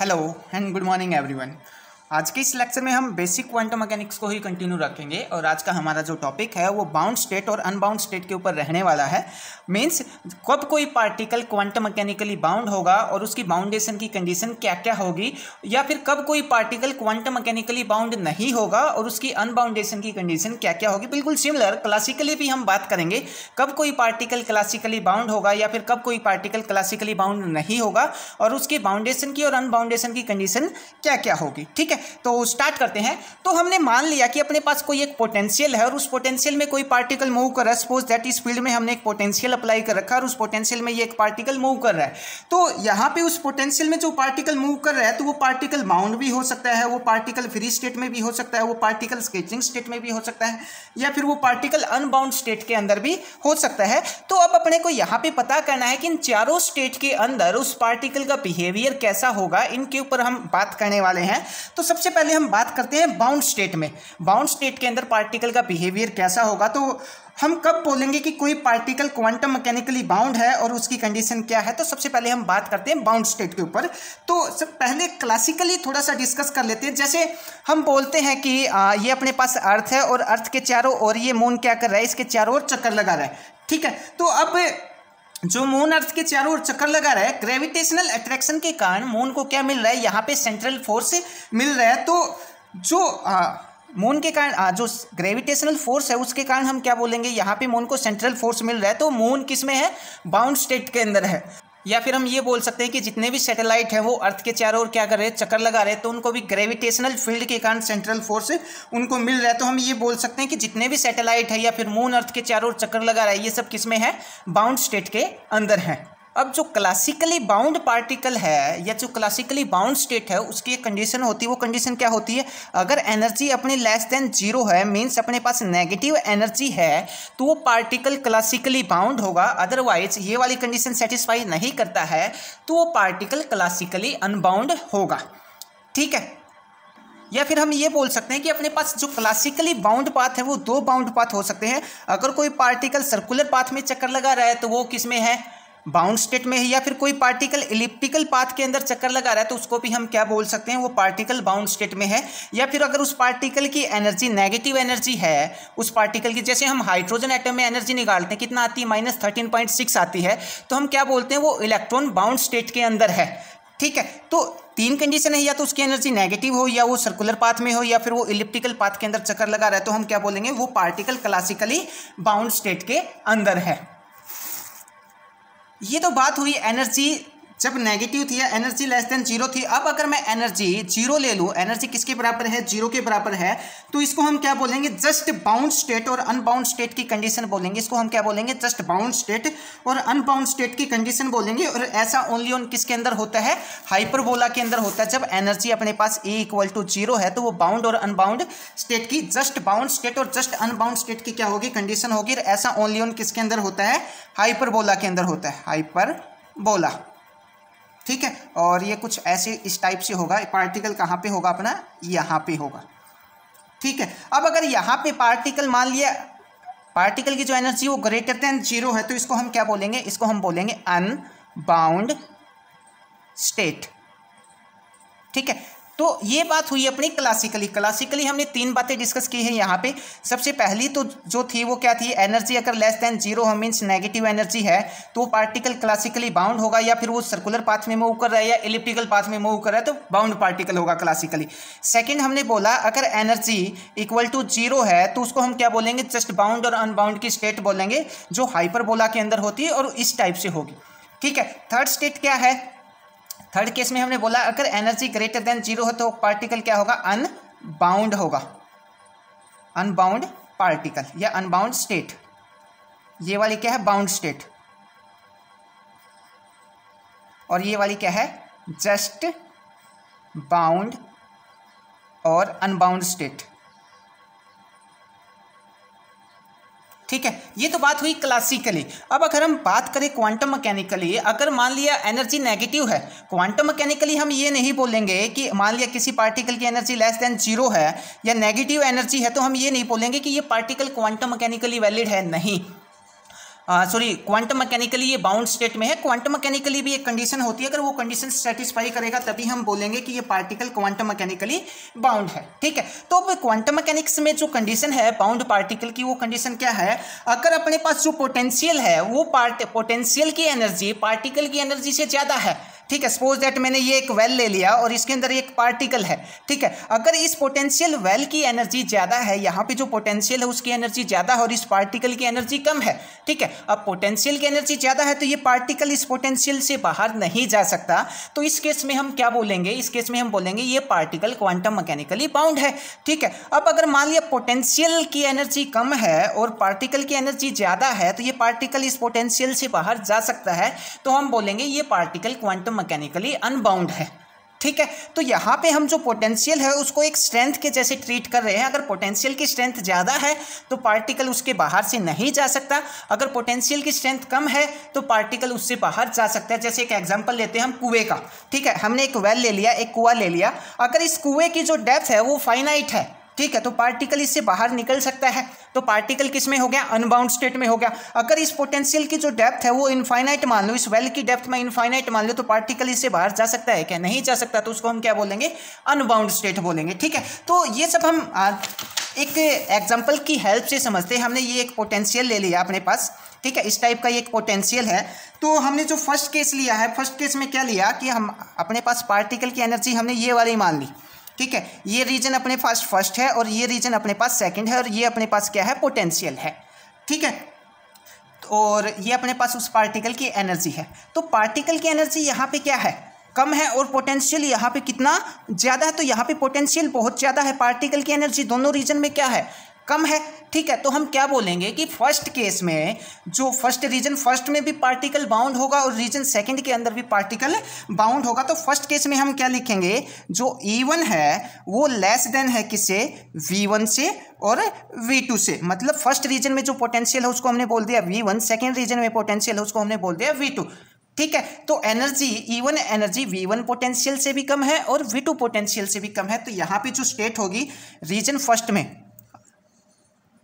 Hello and good morning everyone. आज के इस लेक्चर में हम बेसिक क्वांटम मैकेनिक्स को ही कंटिन्यू रखेंगे और आज का हमारा जो टॉपिक है वो बाउंड स्टेट और अनबाउंड स्टेट के ऊपर रहने वाला है। मींस कब कोई पार्टिकल क्वांटम मैकेनिकली बाउंड होगा और उसकी बाउंडेशन की कंडीशन क्या क्या होगी, या फिर कब कोई पार्टिकल क्वांटम मैकेनिकली बाउंड नहीं होगा और उसकी अनबाउंडेशन की कंडीशन क्या क्या होगी। बिल्कुल सिमिलर क्लासिकली भी हम बात करेंगे कब कोई पार्टिकल क्लासिकली बाउंड होगा या फिर कब कोई पार्टिकल क्लासिकली बाउंड नहीं होगा और उसकी बाउंडेशन की और अनबाउंडेशन की कंडीशन क्या क्या होगी। ठीक है, तो स्टार्ट करते हैं। तो हमने मान लिया कि अपने पास कोई एक पोटेंशियल है और उस पोटेंशियल में कोई पार्टिकल मूव कर रहा है। सपोज दैट इस फील्ड में हमने एक पोटेंशियल अप्लाई कर रखा है और उस पोटेंशियल में ये एक पार्टिकल मूव कर रहा है। तो यहाँ पे उस पोटेंशियल में जो पार्टिकल मूव कर रहा है तो वो पार्टिकल बाउंड भी हो सकता है, वो पार्टिकल फ्री स्टेट में भी हो सकता है, वो पार्टिकल स्केचिंग स्टेट में भी हो सकता है, या फिर वो पार्टिकल अनबाउंड स्टेट के अंदर भी हो सकता है। तो अब अपने को यहाँ पे पता करना है कि इन चारों स्टेट के अंदर उस पार्टिकल का बिहेवियर कैसा होगा, इनके ऊपर हम बात करने वाले हैं। तो सबसे पहले हम बात करते हैं बाउंड स्टेट में। बाउंड स्टेट के अंदर पार्टिकल का बिहेवियर कैसा होगा, तो हम कब बोलेंगे कि कोई पार्टिकल क्वांटम मैकेनिकली बाउंड है और उसकी कंडीशन क्या है। तो सबसे पहले हम बात करते हैं बाउंड स्टेट के ऊपर। तो सब पहले क्लासिकली थोड़ा सा डिस्कस कर लेते हैं। जैसे हम बोलते हैं कि ये अपने पास अर्थ है और अर्थ के चारों ओर ये मून क्या कर रहा है, इसके चारों ओर चक्कर लगा रहा है। ठीक है, तो अब जो मून अर्थ के चारों ओर चक्कर लगा रहा है, ग्रेविटेशनल अट्रैक्शन के कारण मून को क्या मिल रहा है, यहाँ पे सेंट्रल फोर्स मिल रहा है। तो जो मून के कारण जो ग्रेविटेशनल फोर्स है उसके कारण हम क्या बोलेंगे, यहाँ पे मून को सेंट्रल फोर्स मिल रहा है। तो मून किस में है, बाउंड स्टेट के अंदर है। या फिर हम ये बोल सकते हैं कि जितने भी सैटेलाइट हैं वो अर्थ के चारों ओर क्या कर रहे हैं, चक्कर लगा रहे हैं, तो उनको भी ग्रेविटेशनल फील्ड के कारण सेंट्रल फोर्स उनको मिल रहा है। तो हम ये बोल सकते हैं कि जितने भी सैटेलाइट है या फिर मून अर्थ के चारों ओर चक्कर लगा रहा है, ये सब किस में है, बाउंड स्टेट के अंदर है। अब जो क्लासिकली बाउंड पार्टिकल है या जो क्लासिकली बाउंड स्टेट है उसकी एक कंडीशन होती है। वो कंडीशन क्या होती है, अगर एनर्जी अपनी लेस देन जीरो है, मीन्स अपने पास नेगेटिव एनर्जी है, तो वो पार्टिकल क्लासिकली बाउंड होगा। अदरवाइज ये वाली कंडीशन सेटिस्फाई नहीं करता है तो वो पार्टिकल क्लासिकली अनबाउंड होगा। ठीक है, या फिर हम ये बोल सकते हैं कि अपने पास जो क्लासिकली बाउंड पाथ है वो दो बाउंड पाथ हो सकते हैं। अगर कोई पार्टिकल सर्कुलर पाथ में चक्कर लगा रहा है तो वो किस में है, बाउंड स्टेट में है। या फिर कोई पार्टिकल इलिप्टिकल पाथ के अंदर चक्कर लगा रहा है तो उसको भी हम क्या बोल सकते हैं, वो पार्टिकल बाउंड स्टेट में है। या फिर अगर उस पार्टिकल की एनर्जी नेगेटिव एनर्जी है, उस पार्टिकल की, जैसे हम हाइड्रोजन एटम में एनर्जी निकालते हैं कितना आती है, -13.6 आती है, तो हम क्या बोलते हैं, वो इलेक्ट्रॉन बाउंड स्टेट के अंदर है। ठीक है, तो तीन कंडीशन है, या तो उसकी एनर्जी नेगेटिव हो, या वो सर्कुलर पाथ में हो, या फिर वो इलिप्टिकल पाथ के अंदर चक्कर लगा रहा है, तो हम क्या बोलेंगे, वो पार्टिकल क्लासिकली बाउंड स्टेट के अंदर है। ये तो बात हुई एनर्जी जब नेगेटिव थी या एनर्जी लेस देन जीरो थी। अब अगर मैं एनर्जी जीरो ले लूँ, एनर्जी किसके बराबर है, जीरो के बराबर है, तो इसको हम क्या बोलेंगे, जस्ट बाउंड स्टेट और अनबाउंड स्टेट की कंडीशन बोलेंगे। इसको हम क्या बोलेंगे, जस्ट बाउंड स्टेट और अनबाउंड स्टेट की कंडीशन बोलेंगे। और ऐसा ओनली ऑन किसके अंदर होता है, हाइपरबोला के अंदर होता है। जब एनर्जी अपने पास E = 0 है तो वो बाउंड और अनबाउंड स्टेट की, जस्ट बाउंड स्टेट और जस्ट अनबाउंड स्टेट की क्या होगी, कंडीशन होगी। और ऐसा ओनली ऑन किसके अंदर होता है, हाइपरबोला के अंदर होता है, हाइपरबोला। ठीक है, और ये कुछ ऐसे इस टाइप से होगा। पार्टिकल कहाँ पे होगा अपना, यहाँ पे होगा। ठीक है, अब अगर यहाँ पे पार्टिकल, मान लिया पार्टिकल की जो एनर्जी वो ग्रेटर देन जीरो है, तो इसको हम क्या बोलेंगे, इसको हम बोलेंगे अनबाउंड स्टेट। ठीक है, तो ये बात हुई अपनी क्लासिकली हमने तीन बातें डिस्कस की है यहाँ पे। सबसे पहली तो जो थी वो क्या थी, एनर्जी अगर लेस देन जीरो है, मीन्स नेगेटिव एनर्जी है, तो पार्टिकल क्लासिकली बाउंड होगा। या फिर वो सर्कुलर पाथ में मूव कर रहा है या इलिप्टिकल पाथ में मूव कर रहा है तो बाउंड पार्टिकल होगा क्लासिकली। सेकेंड हमने बोला अगर एनर्जी = 0 है तो उसको हम क्या बोलेंगे, जस्ट बाउंड और अनबाउंड की स्टेट बोलेंगे, जो हाइपरबोला के अंदर होती है और इस टाइप से होगी। ठीक है, थर्ड स्टेट क्या है, थर्ड केस में हमने बोला अगर एनर्जी ग्रेटर देन जीरो है तो पार्टिकल क्या होगा, अनबाउंड होगा, अनबाउंड पार्टिकल या अनबाउंड स्टेट। ये वाली क्या है, बाउंड स्टेट, और ये वाली क्या है, जस्ट बाउंड और अनबाउंड स्टेट। ठीक है, ये तो बात हुई क्लासिकली। अब अगर हम बात करें क्वांटम मैकेनिकली, अगर मान लिया एनर्जी नेगेटिव है, क्वांटम मैकेनिकली हम ये नहीं बोलेंगे कि मान लिया किसी पार्टिकल की एनर्जी लेस देन जीरो है या नेगेटिव एनर्जी है, तो हम ये नहीं बोलेंगे कि ये पार्टिकल क्वांटम मैकेनिकली वैलिड है, नहीं। सॉरी क्वांटम मैकेनिकली ये बाउंड स्टेट में है। क्वांटम मैकेनिकली भी एक कंडीशन होती है, अगर वो कंडीशन सेटिस्फाई करेगा तभी हम बोलेंगे कि ये पार्टिकल क्वांटम मैकेनिकली बाउंड है। ठीक है, तो अब क्वांटम मैकेनिक्स में जो कंडीशन है बाउंड पार्टिकल की, वो कंडीशन क्या है, अगर अपने पास जो पोटेंशियल है वो पोटेंशियल की एनर्जी पार्टिकल की एनर्जी से ज़्यादा है। ठीक है, सपोज दैट मैंने ये एक वेल ले लिया और इसके अंदर एक पार्टिकल है। ठीक है, अगर इस पोटेंशियल वेल की एनर्जी ज़्यादा है, यहाँ पे जो पोटेंशियल है उसकी एनर्जी ज़्यादा है और इस पार्टिकल की एनर्जी कम है। ठीक है, अब पोटेंशियल की एनर्जी ज़्यादा है तो ये पार्टिकल इस पोटेंशियल से बाहर नहीं जा सकता, तो इस केस में हम क्या बोलेंगे, इस केस में हम बोलेंगे ये पार्टिकल क्वांटम मैकेनिकली बाउंड है। ठीक है, अब अगर मान लिया पोटेंशियल की एनर्जी कम है और पार्टिकल की एनर्जी ज़्यादा है तो ये पार्टिकल इस पोटेंशियल से बाहर जा सकता है, तो हम बोलेंगे ये पार्टिकल क्वांटम मैकेनिकली अनबाउंड है। ठीक है, तो यहाँ पे हम जो पोटेंशियल है उसको एक स्ट्रेंथ के जैसे ट्रीट कर रहे हैं। अगर पोटेंशियल की स्ट्रेंथ ज़्यादा है तो पार्टिकल उसके बाहर से नहीं जा सकता, अगर पोटेंशियल की स्ट्रेंथ कम है तो पार्टिकल उससे बाहर जा सकता है। जैसे एक एग्जांपल लेते हैं हम कुएं का। ठीक है, हमने एक वेल ले लिया, एक कुआं ले लिया, अगर इस कुएं की जो डेप्थ है वो फाइनाइट है, ठीक है, तो पार्टिकल इससे बाहर निकल सकता है, तो पार्टिकल किस में हो गया, अनबाउंड स्टेट में हो गया। अगर इस पोटेंशियल की जो डेप्थ है वो इनफाइनाइट मान लो, इस वेल की डेप्थ में इनफाइनाइट मान लो, तो पार्टिकल इससे बाहर जा सकता है क्या, नहीं जा सकता, तो उसको हम क्या बोलेंगे, अनबाउंड स्टेट बोलेंगे। ठीक है, तो ये सब हम एक एग्जाम्पल की हेल्प से समझते हैं। हमने ये एक पोटेंशियल ले लिया अपने पास, ठीक है, इस टाइप का ये एक पोटेंशियल है। तो हमने जो फर्स्ट केस लिया है, फर्स्ट केस में क्या लिया कि हम अपने पास पार्टिकल की एनर्जी हमने ये वाली मान ली। ठीक है, ये रीजन अपने पास फर्स्ट है और ये रीजन अपने पास सेकंड है और ये अपने पास क्या है, पोटेंशियल है। ठीक है, और ये अपने पास उस पार्टिकल की एनर्जी है। तो पार्टिकल की एनर्जी यहाँ पे क्या है, कम है, और पोटेंशियल यहाँ पे कितना ज़्यादा है, तो यहाँ पे पोटेंशियल बहुत ज़्यादा है, पार्टिकल की एनर्जी दोनों रीजन में क्या है, कम है। ठीक है, तो हम क्या बोलेंगे कि फर्स्ट केस में जो फर्स्ट रीजन फर्स्ट में भी पार्टिकल बाउंड होगा और रीजन सेकंड के अंदर भी पार्टिकल बाउंड होगा। तो फर्स्ट केस में हम क्या लिखेंगे, जो E1 है वो लेस देन है किससे, V1 से और V2 से। मतलब फर्स्ट रीजन में जो पोटेंशियल है उसको हमने बोल दिया V1, सेकेंड रीजन में पोटेंशियल है उसको हमने बोल दिया V2। ठीक है, तो energy E1 energy V1 potential से भी कम है और V2 पोटेंशियल से भी कम है। तो यहाँ पे जो स्टेट होगी रीजन फर्स्ट में,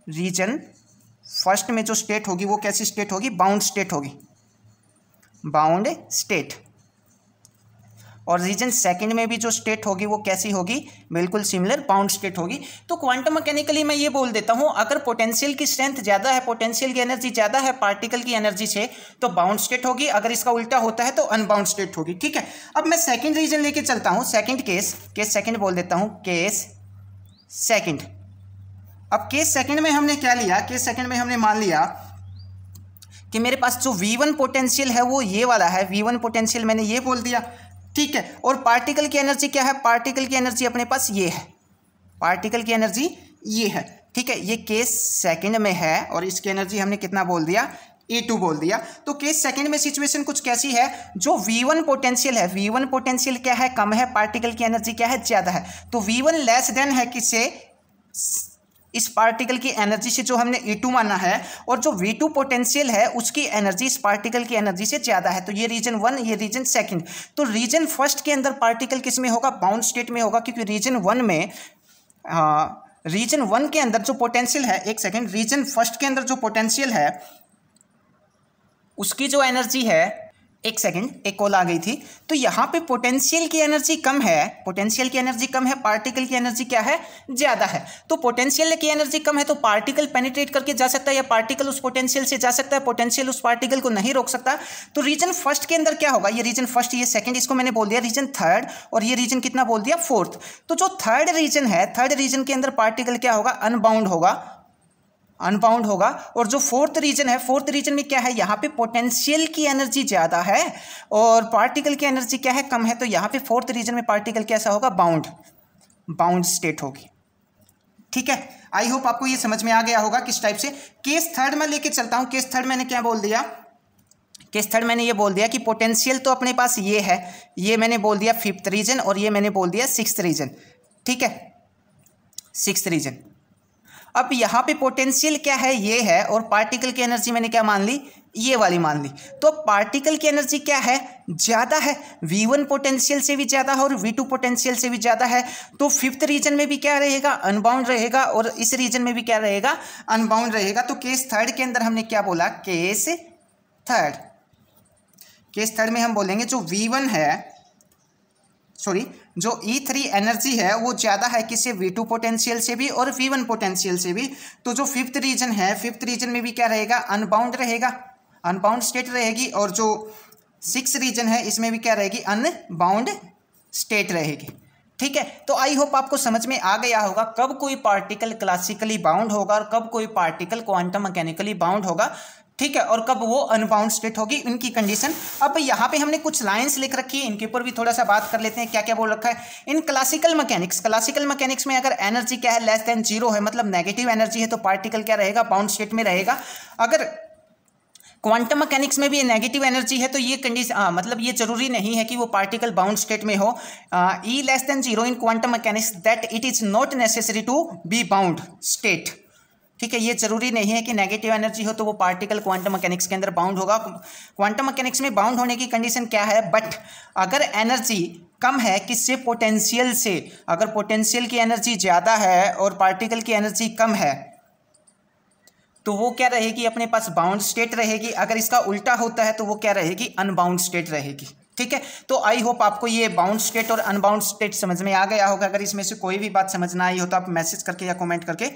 रीजन फर्स्ट में जो स्टेट होगी वो कैसी स्टेट होगी, बाउंड स्टेट होगी, बाउंड स्टेट। और रीजन सेकंड में भी जो स्टेट होगी वो कैसी होगी, बिल्कुल सिमिलर बाउंड स्टेट होगी। तो क्वांटम मैकेनिकली मैं ये बोल देता हूँ, अगर पोटेंशियल की स्ट्रेंथ ज़्यादा है, पोटेंशियल की एनर्जी ज़्यादा है पार्टिकल की एनर्जी से, तो बाउंड स्टेट होगी, अगर इसका उल्टा होता है तो अनबाउंड स्टेट होगी। ठीक है, अब मैं सेकेंड रीजन लेके चलता हूँ, सेकेंड केस सेकेंड बोल देता हूँ, केस सेकेंड। अब केस सेकंड में हमने क्या लिया, केस सेकंड में हमने मान लिया कि मेरे पास जो V1 पोटेंशियल है वो ये वाला है, V1 पोटेंशियल मैंने ये बोल दिया। ठीक है, और पार्टिकल की एनर्जी क्या है, पार्टिकल की एनर्जी अपने पास ये है, पार्टिकल की एनर्जी ये है। ठीक है, ये केस सेकंड में है और इसकी एनर्जी हमने कितना बोल दिया, E2 बोल दिया। तो केस सेकंड में सिचुएशन कुछ कैसी है, जो V1 पोटेंशियल है, V1 पोटेंशियल क्या है, कम है, पार्टिकल की एनर्जी क्या है, ज़्यादा है। तो V1 लेस देन है किससे, इस पार्टिकल की एनर्जी से, जो हमने E2 माना है, और जो V2 पोटेंशियल है उसकी एनर्जी इस पार्टिकल की एनर्जी से ज़्यादा है। तो ये रीजन वन, ये रीजन सेकंड। तो रीजन फर्स्ट के अंदर पार्टिकल किस में होगा, बाउंड स्टेट में होगा, क्योंकि रीजन वन में रीजन वन के अंदर जो पोटेंशियल है, एक सेकेंड, रीजन फर्स्ट के अंदर जो पोटेंशियल है उसकी जो एनर्जी है, एक सेकंड, एक कॉल आ गई थी। तो यहाँ पे पोटेंशियल की एनर्जी कम है, पोटेंशियल की एनर्जी कम है, पार्टिकल की एनर्जी क्या है, ज़्यादा है। तो पोटेंशियल की एनर्जी कम है तो पार्टिकल पेनिट्रेट करके जा सकता है या पार्टिकल उस पोटेंशियल से जा सकता है, पोटेंशियल उस पार्टिकल को नहीं रोक सकता। तो रीजन फर्स्ट के अंदर क्या होगा, ये रीजन फर्स्ट, ये सेकंड, इसको मैंने बोल दिया रीजन थर्ड, और ये रीजन कितना बोल दिया, फोर्थ। तो जो थर्ड रीजन है, थर्ड रीजन के अंदर पार्टिकल क्या होगा, अनबाउंड होगा, अनबाउंड होगा। और जो फोर्थ रीजन है, फोर्थ रीजन में क्या है, यहाँ पे पोटेंशियल की एनर्जी ज़्यादा है और पार्टिकल की एनर्जी क्या है, कम है। तो यहाँ पे फोर्थ रीजन में पार्टिकल कैसा होगा, बाउंड स्टेट होगी। ठीक है, आई होप आपको ये समझ में आ गया होगा किस टाइप से। केस थर्ड में लेके चलता हूँ। केस थर्ड मैंने क्या बोल दिया, केस थर्ड मैंने ये बोल दिया कि पोटेंशियल तो अपने पास ये है, ये मैंने बोल दिया फिफ्थ रीजन और ये मैंने बोल दिया सिक्स्थ रीजन। ठीक है, सिक्स्थ रीजन। अब यहाँ पे पोटेंशियल क्या है, ये है, और पार्टिकल की एनर्जी मैंने क्या मान ली, ये वाली मान ली। तो पार्टिकल की एनर्जी क्या है, ज़्यादा है, V1 पोटेंशियल से भी ज़्यादा है और V2 पोटेंशियल से भी ज़्यादा है। तो फिफ्थ रीजन में भी क्या रहेगा, अनबाउंड रहेगा, और इस रीजन में भी क्या रहेगा, अनबाउंड रहेगा। तो केस थर्ड के अंदर हमने क्या बोला, केस थर्ड में हम बोलेंगे जो V1 है, सॉरी, जो E3 एनर्जी है वो ज़्यादा है किससे, V2 पोटेंशियल से भी और V1 पोटेंशियल से भी। तो जो फिफ्थ रीजन है, फिफ्थ रीजन में भी क्या रहेगा, अनबाउंड रहेगा, अनबाउंड स्टेट रहेगी। और जो सिक्स रीजन है इसमें भी क्या रहेगी, अनबाउंड स्टेट रहेगी। ठीक है, तो आई होप आपको समझ में आ गया होगा कब कोई पार्टिकल क्लासिकली बाउंड होगा और कब कोई पार्टिकल क्वांटम मैकेनिकली बाउंड होगा। ठीक है, और कब वो अनबाउंड स्टेट होगी, इनकी कंडीशन। अब यहाँ पे हमने कुछ लाइंस लिख रखी है, इनके ऊपर भी थोड़ा सा बात कर लेते हैं। क्या क्या बोल रखा है इन क्लासिकल मैकेनिक्स में अगर एनर्जी क्या है, लेस देन जीरो है, मतलब नेगेटिव एनर्जी है, तो पार्टिकल क्या रहेगा, बाउंड स्टेट में रहेगा। अगर क्वांटम मैकेनिक्स में भी नेगेटिव एनर्जी है तो ये कंडीशन, मतलब ये जरूरी नहीं है कि वो पार्टिकल बाउंड स्टेट में हो। E less than zero in quantum mechanics that it is not necessary to be bound state. ठीक है, ये जरूरी नहीं है कि नेगेटिव एनर्जी हो तो वो पार्टिकल क्वांटम मैकेनिक्स के अंदर बाउंड होगा। क्वांटम मैकेनिक्स में बाउंड होने की कंडीशन क्या है, बट अगर एनर्जी कम है किससे, पोटेंशियल से, अगर पोटेंशियल की एनर्जी ज़्यादा है और पार्टिकल की एनर्जी कम है तो वो क्या रहेगी, अपने पास बाउंड स्टेट रहेगी। अगर इसका उल्टा होता है तो वो क्या रहेगी, अनबाउंड स्टेट रहेगी। ठीक है, तो आई होप आपको ये बाउंड स्टेट और अनबाउंड स्टेट समझ में आ गया होगा। अगर इसमें से कोई भी बात समझ ना आई हो तो आप मैसेज करके या कमेंट करके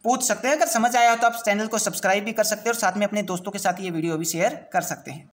पूछ सकते हैं। अगर समझ आया हो तो आप चैनल को सब्सक्राइब भी कर सकते हैं और साथ में अपने दोस्तों के साथ ये वीडियो भी शेयर कर सकते हैं।